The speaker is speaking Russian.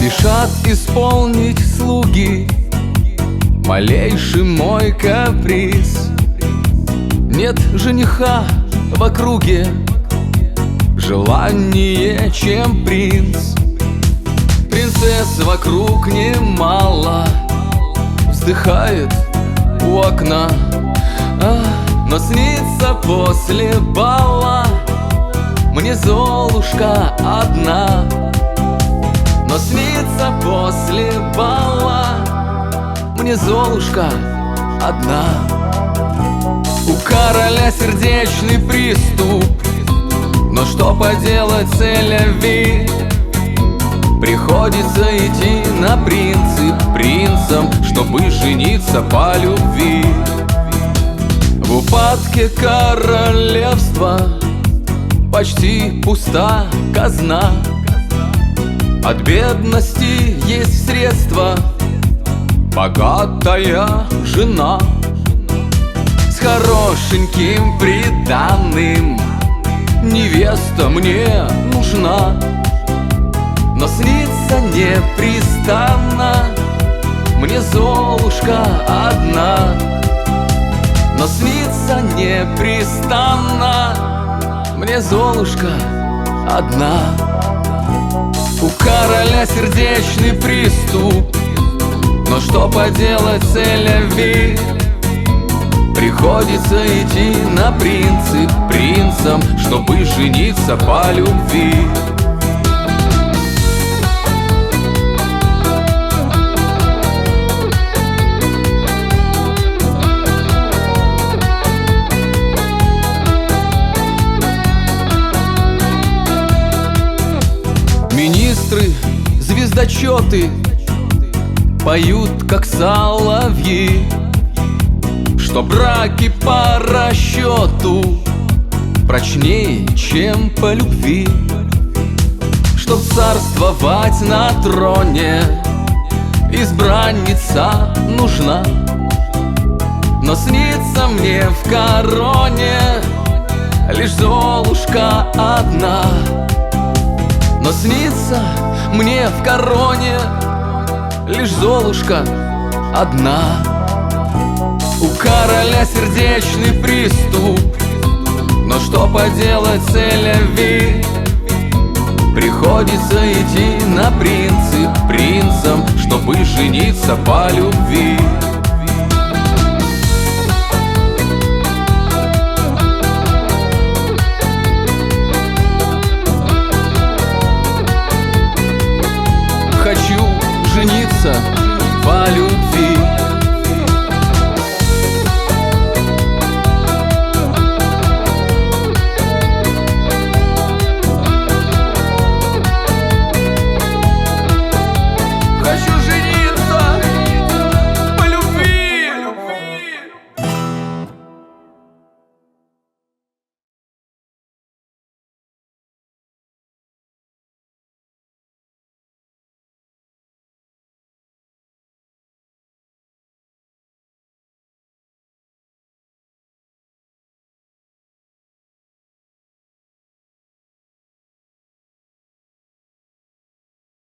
Спешат исполнить слуги малейший мой каприз. Нет жениха в округе, желаннее, чем принц. Принцесс вокруг немало, вздыхает у окна. Но снится после бала мне Золушка одна. Но снится после бала мне Золушка одна. У короля сердечный приступ, но что поделать, c'est-la-vie. Приходится идти на принцип принцам, чтобы жениться по любви. В упадке королевства почти пуста казна. От бедности есть средства, богатая жена. С хорошеньким приданым невеста мне нужна. Но снится непрестанно мне Золушка одна. Но снится непрестанно мне Золушка одна. У короля сердечный приступ, но что поделать, c'est-la-vie. Приходится идти на принцип принцам, чтобы жениться по любви. Министры, звездочеты поют, как соловьи, что браки по расчету прочнее, чем по любви. Чтоб царствовать на троне избранница нужна. Но снится мне в короне лишь Золушка одна. Но снится мне в короне лишь Золушка одна. У короля сердечный приступ, но что поделать, c'est-la-vie. Приходится идти на принцип принцам, чтобы жениться по любви. Хочу жениться по любви.